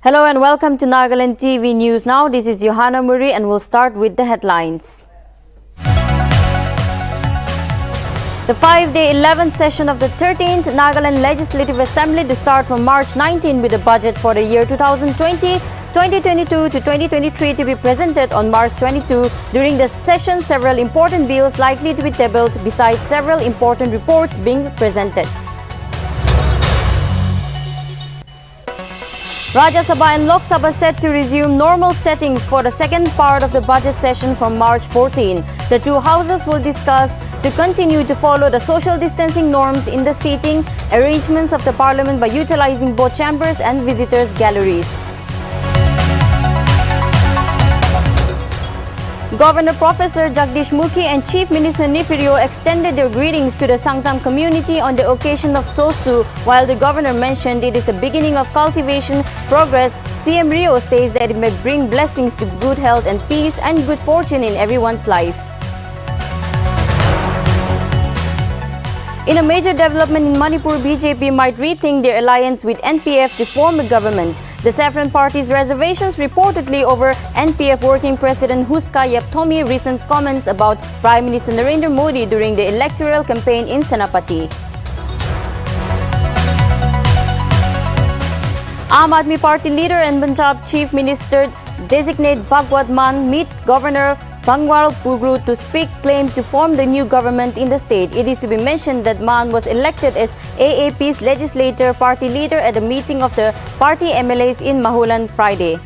Hello and welcome to Nltv News Now. This is Johanna Muri and we'll start with the headlines. The 5-day 11th session of the 13th Nagaland Legislative Assembly to start from March 19 with the budget for the year 2020, 2022 to 2023 to be presented on March 22. During the session, several important bills likely to be tabled besides several important reports being presented. Rajya Sabha and Lok Sabha set to resume normal settings for the second part of the budget session from March 14. The two houses will discuss to continue to follow the social distancing norms in the seating arrangements of the parliament by utilizing both chambers and visitors' galleries. Governor Professor Jagdish Mukhi and Chief Minister Nltv extended their greetings to the Sangtam community on the occasion of Tosu. While the governor mentioned it is the beginning of cultivation progress, CM Rio states that it may bring blessings to good health and peace and good fortune in everyone's life. In a major development in Manipur, BJP might rethink their alliance with NPF to form a government. The Saffron Party's reservations reportedly over NPF working president Huska Yepthomi recent comments about Prime Minister Narendra Modi during the electoral campaign in Senapati. Aam Aadmi Party leader and Punjab Chief Minister designate Bhagwat Mann meet Governor Bangwal Pugru to speak claim to form the new government in the state. It is to be mentioned that Mann was elected as AAP's legislator party leader at a meeting of the party MLAs in Mahulan Friday.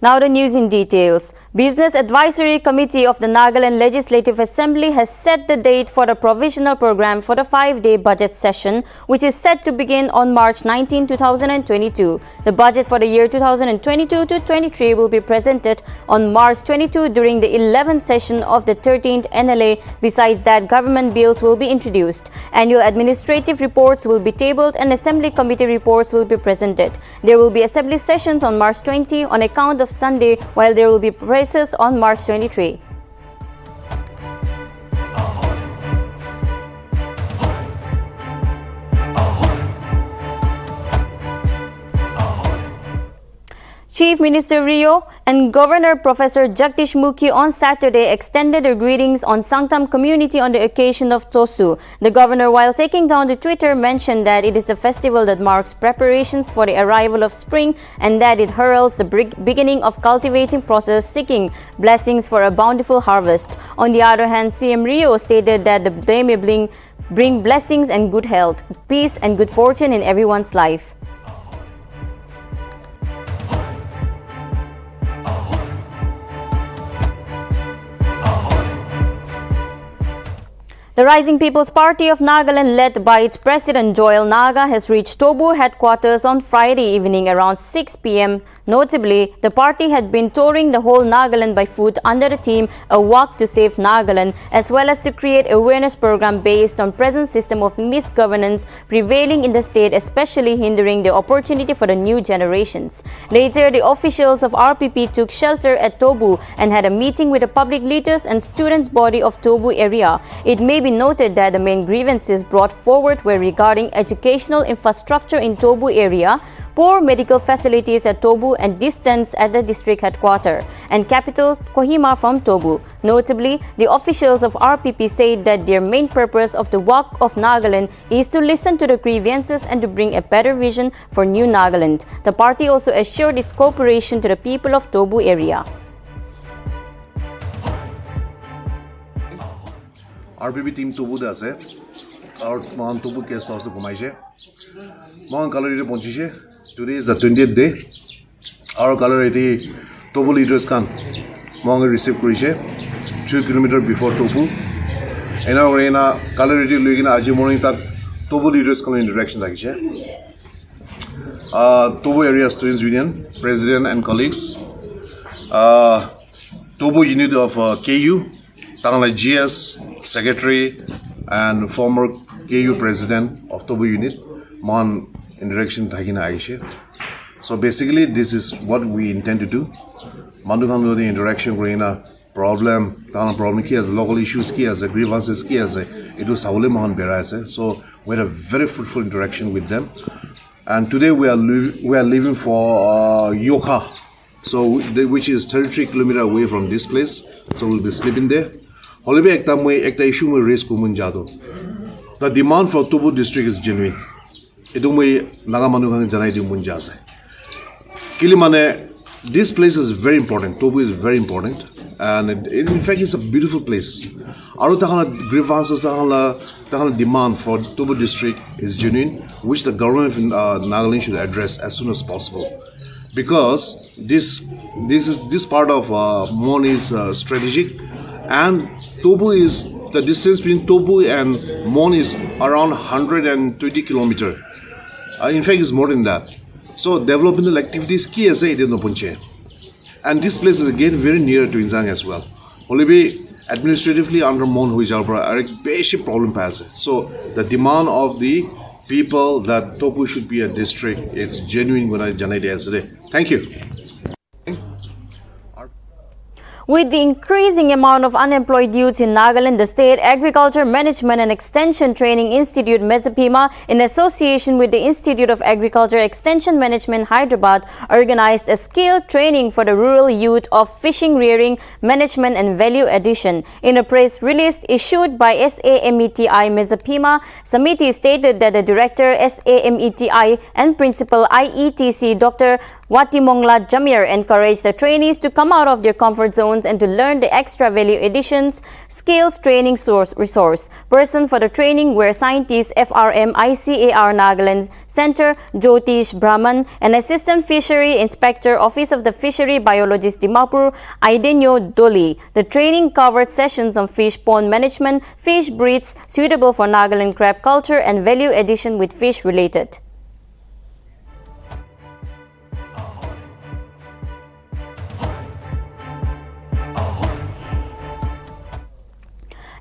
Now the news in details. Business Advisory Committee of the Nagaland Legislative Assembly has set the date for the provisional program for the 5-day budget session, which is set to begin on March 19, 2022. The budget for the year 2022 to 23 will be presented on March 22 during the 11th session of the 13th NLA. Besides that, government bills will be introduced. Annual administrative reports will be tabled and Assembly Committee reports will be presented. There will be Assembly sessions on March 20 on account of Sunday, while there will be recess on March 23. Chief Minister Rio and Governor Professor Jagdish Mukhi on Saturday extended their greetings on Sangtam community on the occasion of Tosu. The governor, while taking down the Twitter, mentioned that it is a festival that marks preparations for the arrival of spring and that it heralds the beginning of cultivating process seeking blessings for a bountiful harvest. On the other hand, CM Rio stated that the day may bring blessings and good health, peace and good fortune in everyone's life. The Rising People's Party of Nagaland, led by its president Joel Naga, has reached Tobu headquarters on Friday evening around 6 p.m. Notably, the party had been touring the whole Nagaland by foot under the theme A Walk to Save Nagaland, as well as to create awareness program based on present system of misgovernance prevailing in the state, especially hindering the opportunity for the new generations. Later, the officials of RPP took shelter at Tobu and had a meeting with the public leaders and students' body of Tobu area. It may be noted that the main grievances brought forward were regarding educational infrastructure in Tobu area, poor medical facilities at Tobu and distance at the district headquarters and capital Kohima from Tobu. Notably, the officials of RPP said that their main purpose of the Walk of Nagaland is to listen to the grievances and to bring a better vision for new Nagaland. The party also assured its cooperation to the people of Tobu area. RPP team Tobu ase aur mon Tobu guest house ghumaise mon gallery re ponchise. Today is the 20th day. Our gallery Tobu leaders kan mon receive korise 2 km before Tobu. Ena orena gallery loigina aji morning tak Tobu leaders kan interaction lagise. Tobu area students union president and colleagues, Tobu unit of KU, Tangla GS secretary and former KU president of Tobu unit, mon interaction thakina aishe. So basically, this is what we intend to do. Mandukan interaction korina problem ki ase, local issues ki ase, grievances ki ase, etu sabole mohan berai ase. So we had a very fruitful interaction with them. And today we are leaving for Yokha, so which is 33 kilometers away from this place. So we'll be sleeping there. Holibe ekta issue me raise kumun jado. The demand for Tobu district is genuine. Etu moi naga manu khan janai di mun jase. Kili mane this place is very important. Tobu is very important, and in fact it's a beautiful place. Aru takana grievances takana demand for Tobu district is genuine, which the government of Nagaland should address as soon as possible, because this part of Mon is strategic, and Tobu is the distance between Tobu and Mon is around 120 kilometers. In fact, it's more than that. So developmental activities ki ase ite no punche, and this place is again very near to Inzang as well. Only be administratively under Mon hui jalpra are a basic problem pass. So the demand of the people that Tobu should be a district is genuine when I janai yesterday. Thank you. With the increasing amount of unemployed youths in Nagaland, the State Agriculture Management and Extension Training Institute, MEZAPIMA, in association with the Institute of Agriculture Extension Management, Hyderabad, organized a skill training for the rural youth of fishing, rearing, management and value addition. In a press release issued by SAMETI MEZAPIMA, Samiti stated that the Director SAMETI and Principal IETC, Dr. Watimongla Jamir, encouraged the trainees to come out of their comfort zones and to learn the extra value additions skills training resource. Person for the training were scientists FRM ICAR Nagaland Center Jyotish Brahman and Assistant Fishery Inspector Office of the Fishery Biologist Dimapur Idenyo Doli. The training covered sessions on fish pond management, fish breeds suitable for Nagaland crab culture and value addition with fish related.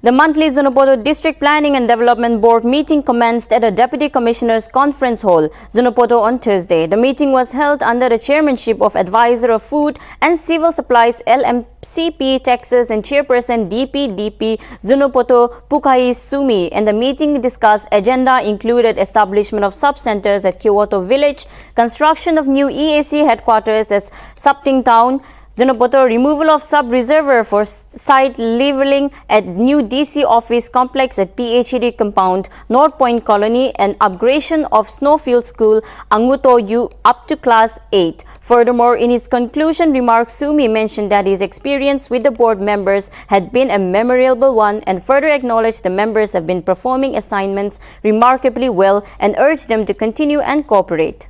The monthly Zunopoto District Planning and Development Board meeting commenced at a Deputy Commissioner's Conference Hall, Zunopoto, on Thursday. The meeting was held under the chairmanship of Advisor of Food and Civil Supplies LMCP Texas and Chairperson DPDP Zunopoto Pukai Sumi, and the meeting discussed agenda included establishment of sub-centers at Kyoto Village, construction of new EAC headquarters at Sapting Town, Zunopoto, removal of sub-reservoir for site leveling at new DC office complex at PHED compound, North Point Colony, and upgradation of Snowfield School, Anguto U up to class 8. Furthermore, in his conclusion remarks, Sumi mentioned that his experience with the board members had been a memorable one and further acknowledged the members have been performing assignments remarkably well and urged them to continue and cooperate.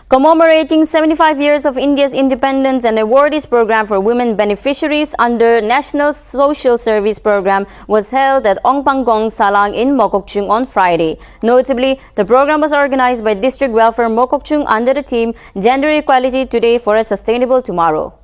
Commemorating 75 years of India's independence, an awardees program for women beneficiaries under National Social Service Program was held at Ongpangong, Salang in Mokokchung on Friday. Notably, the program was organized by District Welfare Mokokchung under the theme Gender Equality Today for a Sustainable Tomorrow.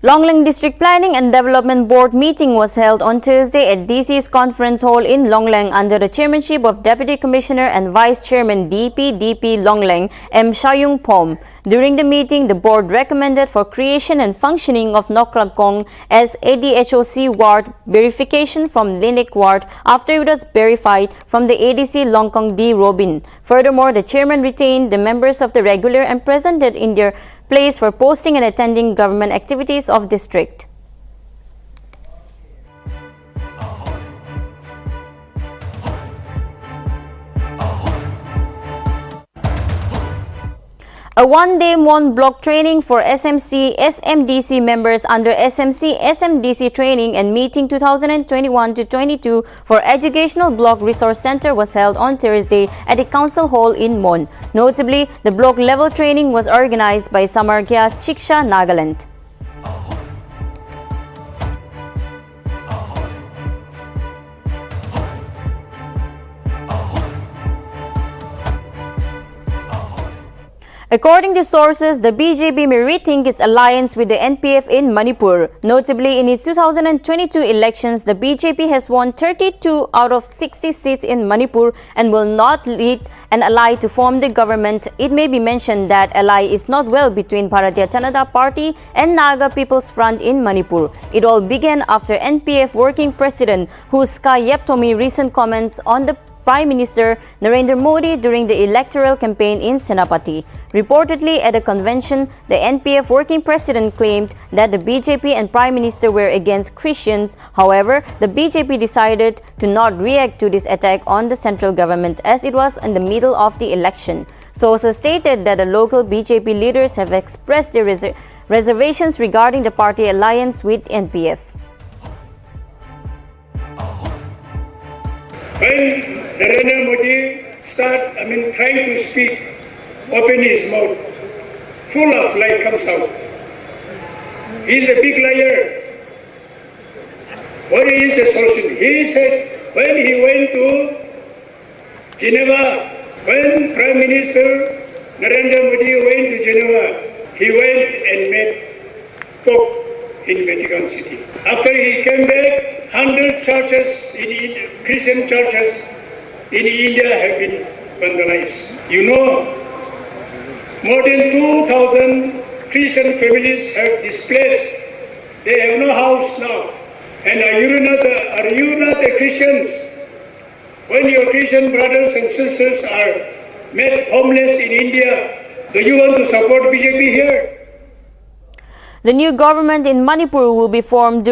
Longlang District Planning and Development Board meeting was held on Thursday at DC's Conference Hall in Longlang under the chairmanship of Deputy Commissioner and Vice Chairman DPDP Longlang M. Shayung Pom. During the meeting, the board recommended for creation and functioning of Noklagkong as ADHOC ward verification from Linik ward after it was verified from the ADC Longkong D. Robin. Furthermore, the chairman retained the members of the regular and presented in their place for posting and attending government activities of district. A one-day Mon block training for SMC, SMDC members under SMC, SMDC training and meeting 2021-22 for Educational Block Resource Center was held on Thursday at the Council Hall in Mon. Notably, the block level training was organized by Samargya Shiksha Nagaland. According to sources, the BJP may rethink its alliance with the NPF in Manipur. Notably, in its 2022 elections, the BJP has won 32 out of 60 seats in Manipur and will not lead an ally to form the government. It may be mentioned that ally is not well between Bharatiya Janata Party and Naga People's Front in Manipur. It all began after NPF working president Huska Yeptomi recent comments on the Prime Minister Narendra Modi during the electoral campaign in Senapati. Reportedly, at a convention, the NPF working president claimed that the BJP and Prime Minister were against Christians. However, the BJP decided to not react to this attack on the central government as it was in the middle of the election. Sources stated that the local BJP leaders have expressed their reservations regarding the party alliance with NPF. When Narendra Modi trying to speak, open his mouth, full of lie comes out. He's a big liar. What is the solution? He said when he went to Geneva, when Prime Minister Narendra Modi went to Geneva, he went and met Pope in Vatican City. After he came back, 100 churches, Christian churches in India have been vandalized. You know, more than 2,000 Christian families have displaced. They have no house now. And are you not a Christians? When your Christian brothers and sisters are made homeless in India, do you want to support BJP here? The new government in Manipur will be formed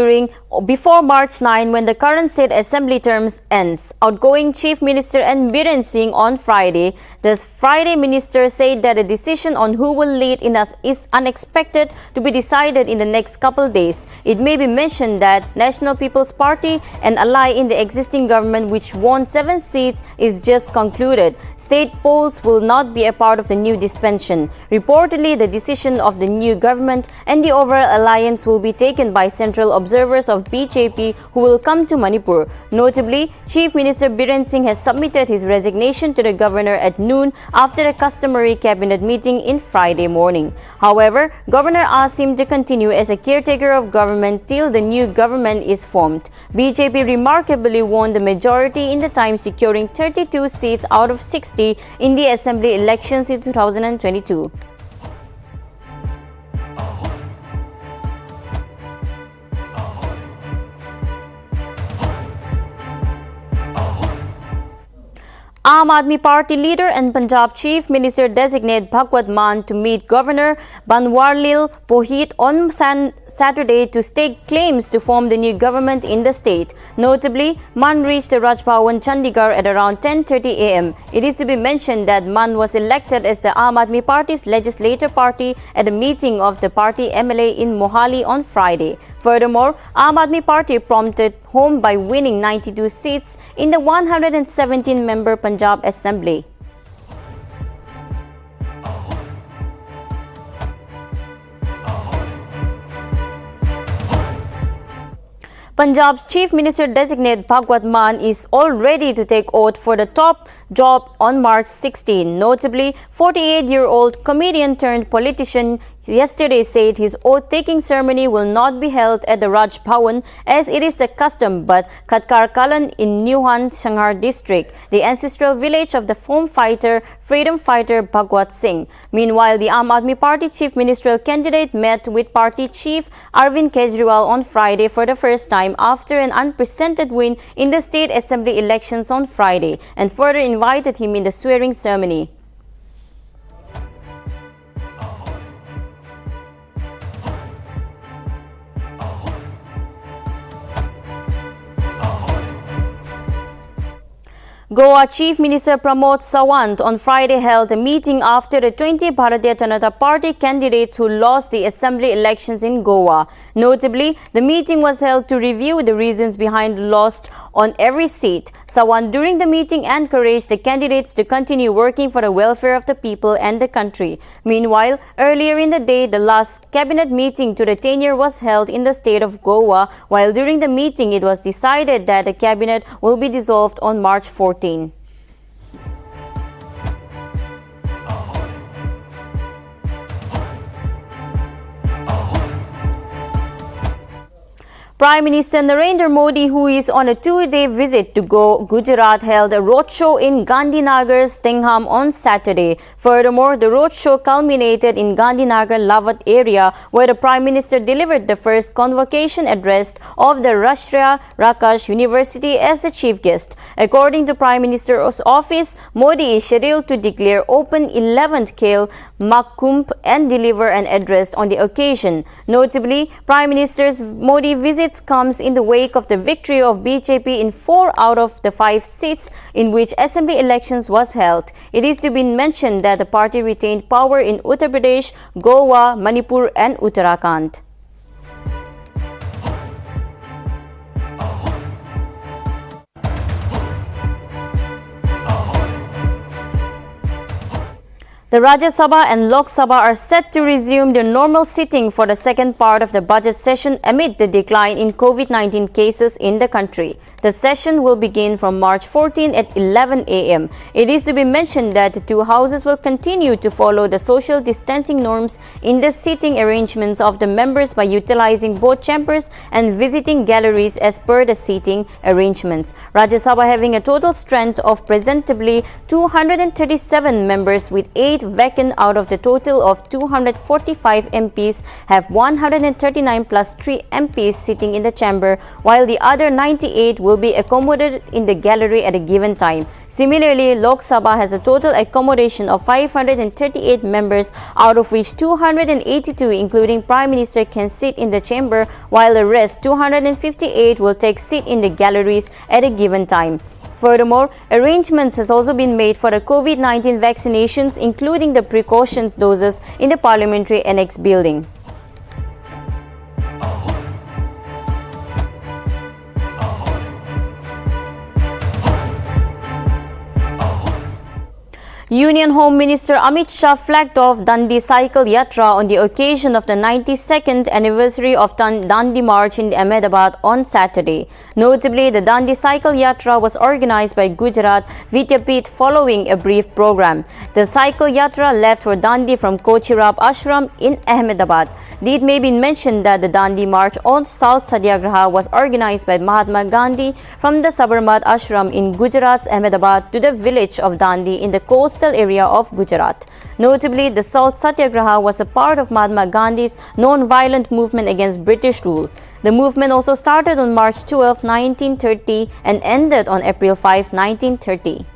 before March 9 when the current state assembly terms ends. Outgoing Chief Minister N. Biren Singh on Friday, the Friday minister said that a decision on who will lead in us is unexpected to be decided in the next couple days. It may be mentioned that National People's Party, an ally in the existing government which won 7 seats, is just concluded. State polls will not be a part of the new dispensation. Reportedly, the decision of the new government and the overall alliance will be taken by central observers of BJP who will come to Manipur. Notably, Chief Minister Biren Singh has submitted his resignation to the governor at noon after a customary cabinet meeting in Friday morning. However, Governor asked him to continue as a caretaker of government till the new government is formed. BJP remarkably won the majority in the time, securing 32 seats out of 60 in the assembly elections in 2022. Aam Aadmi Party leader and Punjab Chief Minister designate Bhagwat Mann to meet Governor Banwarlal Purohit on Saturday to stake claims to form the new government in the state. Notably, Mann reached the Raj Bhawan, Chandigarh at around 10:30 am. It is to be mentioned that Mann was elected as the Aam Aadmi Party's legislative party at a meeting of the party MLA in Mohali on Friday. Furthermore, Aam Aadmi Party prompted home by winning 92 seats in the 117-member Punjab Assembly. Punjab's Chief Minister designate Bhagwat Mann is all ready to take oath for the top job on March 16. Notably, 48-year-old comedian turned politician yesterday said his oath-taking ceremony will not be held at the Raj Bhawan as it is the custom but Khatkar Kalan in Nuhan, Shanghar district, the ancestral village of the freedom fighter Bhagwat Singh. Meanwhile, the Aam Aadmi Party chief ministerial candidate met with party chief Arvind Kejriwal on Friday for the first time after an unprecedented win in the state assembly elections on Friday and further invited him in the swearing ceremony. Goa Chief Minister Pramod Sawant on Friday held a meeting after the 20 Bharatiya Janata Party candidates who lost the assembly elections in Goa. Notably, the meeting was held to review the reasons behind the loss on every seat. Sawant during the meeting encouraged the candidates to continue working for the welfare of the people and the country. Meanwhile, earlier in the day, the last cabinet meeting to the tenure was held in the state of Goa, while during the meeting it was decided that the cabinet will be dissolved on March 14. Prime Minister Narendra Modi, who is on a two-day visit to Gujarat, held a roadshow in Gandhinagar's Tingham on Saturday. Furthermore, the roadshow culminated in Gandhinagar Lavat area, where the Prime Minister delivered the first convocation address of the Rashtriya Rakash University as the chief guest. According to Prime Minister's office, Modi is scheduled to declare open 11th Khel Mahakumbh and deliver an address on the occasion. Notably, Prime Minister Modi visit comes in the wake of the victory of BJP in 4 out of the 5 seats in which assembly elections was held. It is to be mentioned that the party retained power in Uttar Pradesh, Goa, Manipur and Uttarakhand. The Rajya Sabha and Lok Sabha are set to resume their normal sitting for the second part of the budget session amid the decline in COVID-19 cases in the country. The session will begin from March 14 at 11 a.m. It is to be mentioned that the two houses will continue to follow the social distancing norms in the seating arrangements of the members by utilizing both chambers and visiting galleries as per the seating arrangements. Rajya Sabha, having a total strength of presentably 237 members with 8 vacant out of the total of 245 MPs, have 139 plus 3 MPs sitting in the chamber, while the other 98 will be accommodated in the gallery at a given time. Similarly, Lok Sabha has a total accommodation of 538 members, out of which 282 including Prime Minister can sit in the chamber, while the rest 258 will take seat in the galleries at a given time. Furthermore, arrangements has also been made for the COVID-19 vaccinations, including the precautions doses in the Parliamentary Annex building. Union Home Minister Amit Shah flagged off Dandi Cycle Yatra on the occasion of the 92nd anniversary of Dandi March in Ahmedabad on Saturday. Notably, the Dandi Cycle Yatra was organized by Gujarat Vidyapith following a brief program. The Cycle Yatra left for Dandi from Kochirab Ashram in Ahmedabad. It may be mentioned that the Dandi March on Salt Satyagraha was organized by Mahatma Gandhi from the Sabarmat Ashram in Gujarat's Ahmedabad to the village of Dandi in the coastal area of Gujarat. Notably, the Salt Satyagraha was a part of Mahatma Gandhi's non-violent movement against British rule. The movement also started on March 12, 1930 and ended on April 5, 1930.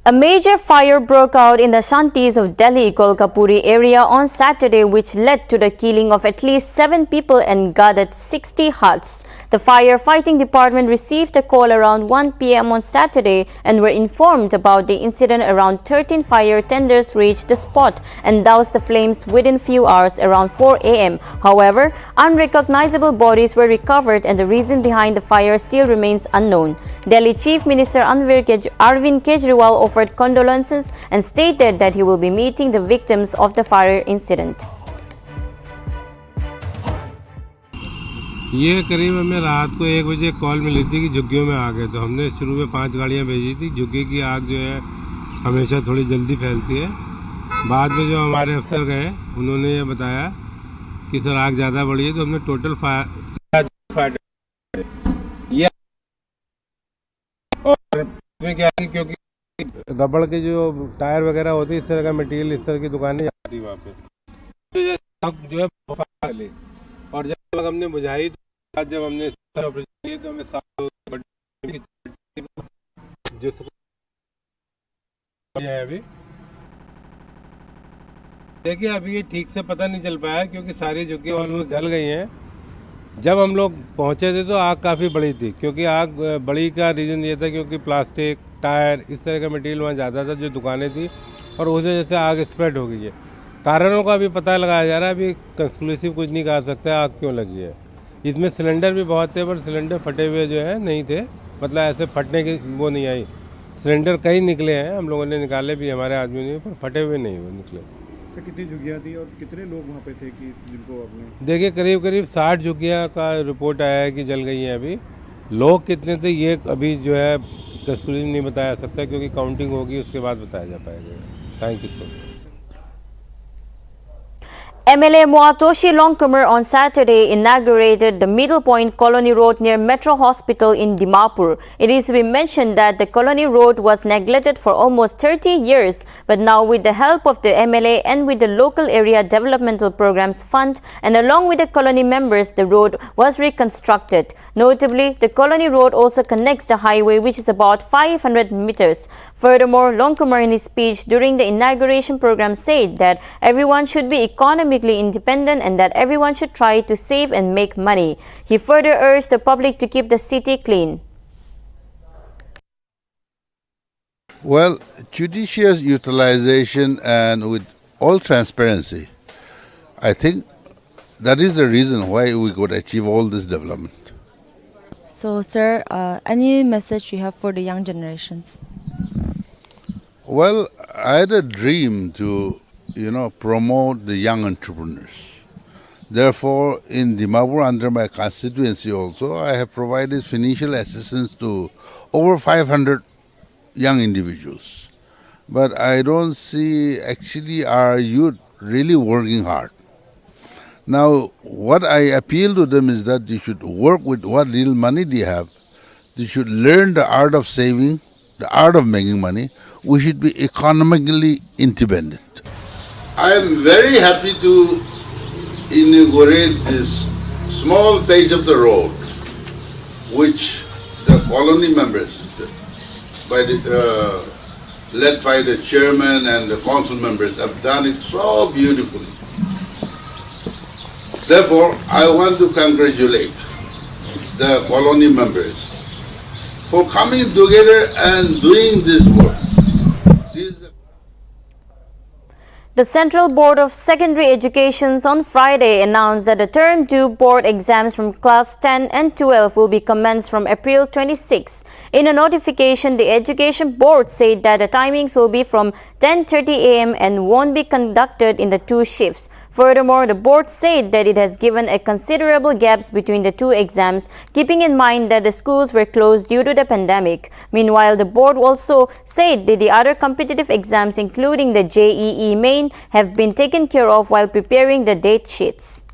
A major fire broke out in the shanties of Delhi Kolkapuri area on Saturday, which led to the killing of at least 7 people and gutted 60 huts. The firefighting department received a call around 1 p.m. on Saturday and were informed about the incident. Around 13 fire tenders reached the spot and doused the flames within few hours around 4 a.m. However, unrecognizable bodies were recovered and the reason behind the fire still remains unknown. Delhi Chief Minister Arvind Kejriwal offered condolences and stated that he will be meeting the victims of the fire incident. ये करीब हमें रात को 1 बजे call मिली थी कि झुग्गियों में आग है, तो हमने शुरू में 5 गाड़ियां भेजी थी। झुग्गी की आग जो है हमेशा थोड़ी जल्दी फैलती है। बाद में जो हमारे अफसर गए उन्होंने ये बताया कि सर आग ज़्यादा बढ़ी है, तो हमने टोटल फायर ये और इसमें क्या है क्योंकि रबड़ के जो टायर वगैरह होते हैं, इस तरह का मटेरियल इस तरह की दुकानें जाती वहाँ पे, तो जो है और जब हमने बुझाई तो जब हमने ऑपरेशन किया तो हमें जो है अभी देखिए अभी ये ठीक से पता नहीं चल पाया क्योंकि सारी झुग्गियाँ ऑलमोस्ट जल गई हैं। जब हम लोग पहुँचे थे तो आग काफ़ी बड़ी थी, क्योंकि आग बड़ी का रीज़न ये था क्योंकि प्लास्टिक टायर इस तरह का मटेरियल वहाँ ज़्यादा था जो दुकानें थी, और उस वजह से आग स्प्रेड हो गई है। कारणों का भी पता लगाया जा रहा है, अभी कंक्लूसिव कुछ नहीं कहा सकता आग क्यों लगी है। इसमें सिलेंडर भी बहुत थे पर सिलेंडर फटे हुए जो है नहीं थे, मतलब ऐसे फटने की वो नहीं आई। सिलेंडर कई निकले हैं, हम लोगों ने निकाले भी, हमारे आदमी ने, पर फटे हुए नहीं वो निकले। तो कितनी झुग्गियाँ थी और कितने लोग वहाँ पे थे कि जिनको आपने देखिए करीब 60 झुग्गियाँ का रिपोर्ट आया है कि जल गई हैं। अभी लोग कितने थे ये अभी जो है एक्सक्लूसिव नहीं बताया सकता क्योंकि काउंटिंग होगी उसके बाद बताया जा पाएगा। Thank you so much. MLA Muatoshi Longkumar on Saturday inaugurated the Middle Point Colony Road near Metro Hospital in Dimapur. It is to be mentioned that the Colony Road was neglected for almost 30 years, but now with the help of the MLA and with the Local Area Developmental Programs Fund and along with the colony members, the road was reconstructed. Notably, the Colony Road also connects the highway, which is about 500 meters. Furthermore, Longkumar in his speech during the inauguration program said that everyone should be economically independent and that everyone should try to save and make money. He further urged the public to keep the city clean. Well, judicious utilization and with all transparency, I think that is the reason why we could achieve all this development. So, sir, any message you have for the young generations? Well, I had a dream to, promote the young entrepreneurs. Therefore, in Dimapur, under my constituency also, I have provided financial assistance to over 500 young individuals. But I don't see actually our youth really working hard. Now, what I appeal to them is that they should work with what little money they have. They should learn the art of saving, the art of making money. We should be economically independent. I am very happy to inaugurate this small page of the road, which the colony members, led by the chairman and the council members, have done it so beautifully. Therefore, I want to congratulate the colony members for coming together and doing this work. The Central Board of Secondary Education on Friday announced that the Term 2 board exams from Class 10 and 12 will be commenced from April 26. In a notification, the Education Board said that the timings will be from 10:30 a.m. and won't be conducted in the two shifts. Furthermore, the board said that it has given a considerable gaps between the two exams, keeping in mind that the schools were closed due to the pandemic. Meanwhile, the board also said that the other competitive exams, including the JEE Main, have been taken care of while preparing the date sheets.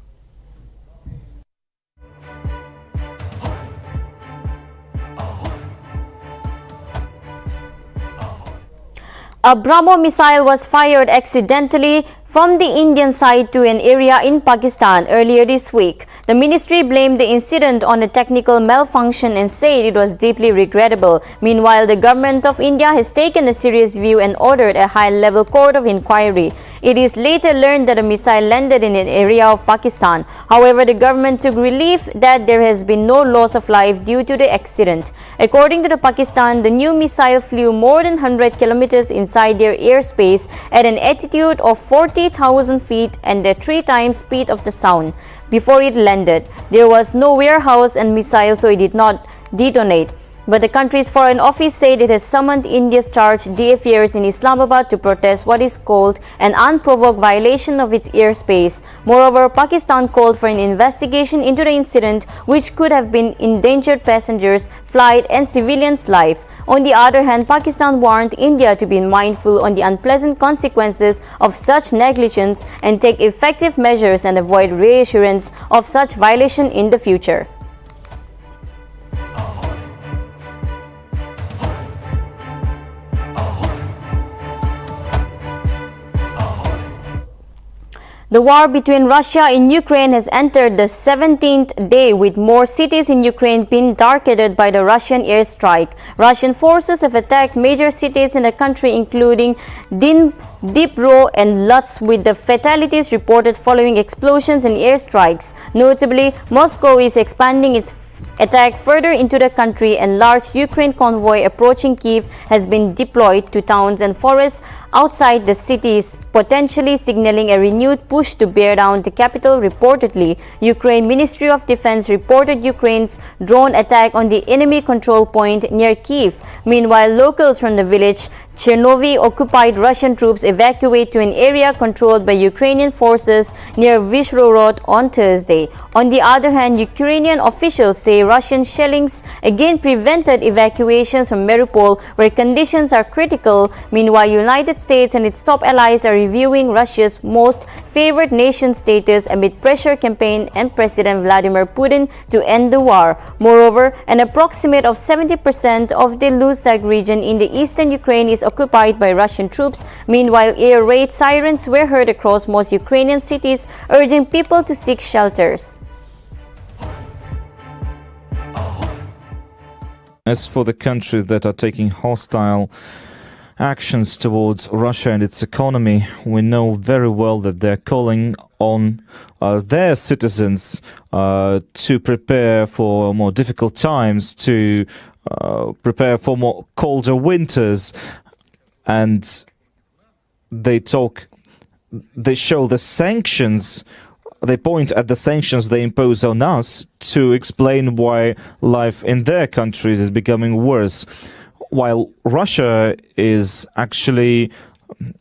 A BrahMos missile was fired accidentally from the Indian side to an area in Pakistan earlier this week. The ministry blamed the incident on a technical malfunction and said it was deeply regrettable. Meanwhile, the government of India has taken a serious view and ordered a high-level court of inquiry. It is later learned that a missile landed in an area of Pakistan. However, the government took relief that there has been no loss of life due to the accident. According to the Pakistan, the new missile flew more than 100 kilometers inside their airspace at an altitude of 40,000 feet and the 3 times speed of the sound. Before it landed, there was no warehouse and missile, so it did not detonate. But the country's foreign office said it has summoned India's chargé d'affaires in Islamabad to protest what is called an unprovoked violation of its airspace. Moreover, Pakistan called for an investigation into the incident, which could have been endangered passengers, flight and civilians' life. On the other hand, Pakistan warned India to be mindful on the unpleasant consequences of such negligence and take effective measures and avoid reoccurrence of such violation in the future. The war between Russia and Ukraine has entered the 17th day, with more cities in Ukraine being targeted by the Russian airstrike. Russian forces have attacked major cities in the country, including Dnipro and Lutsk, with the fatalities reported following explosions and airstrikes. Notably, Moscow is expanding its attack further into the country, and large Ukraine convoy approaching Kyiv has been deployed to towns and forests outside the cities, potentially signaling a renewed push to bear down the capital. Reportedly, Ukraine Ministry of Defense reported Ukraine's drone attack on the enemy control point near Kyiv. Meanwhile, locals from the village Chernobyl-occupied Russian troops evacuate to an area controlled by Ukrainian forces near Vyshhorod on Thursday. On the other hand, Ukrainian officials say Russian shellings again prevented evacuations from Mariupol, where conditions are critical. Meanwhile, United States and its top allies are reviewing Russia's most favored nation status amid pressure campaign and President Vladimir Putin to end the war. Moreover, an approximate of 70% of the Luhansk region in the eastern Ukraine is occupied by Russian troops. Meanwhile, air raid sirens were heard across most Ukrainian cities, urging people to seek shelters. As for the countries that are taking hostile actions towards Russia and its economy, we know very well that they're calling on their citizens to prepare for more difficult times, to prepare for more colder winters, and they show the sanctions. They point at the sanctions they impose on us to explain why life in their countries is becoming worse, while Russia is actually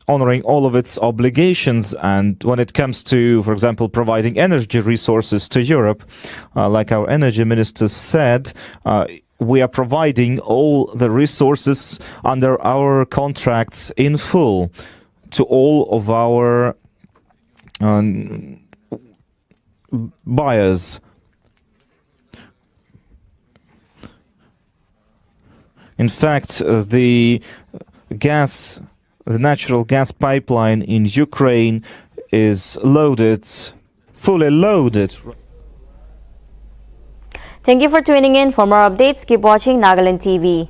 honoring all of its obligations. And when it comes to, for example, providing energy resources to Europe, like our energy minister said, we are providing all the resources under our contracts in full to all of our buyers. In fact, the natural gas pipeline in Ukraine is loaded, fully loaded. Thank you for tuning in. For more updates, keep watching Nagaland TV.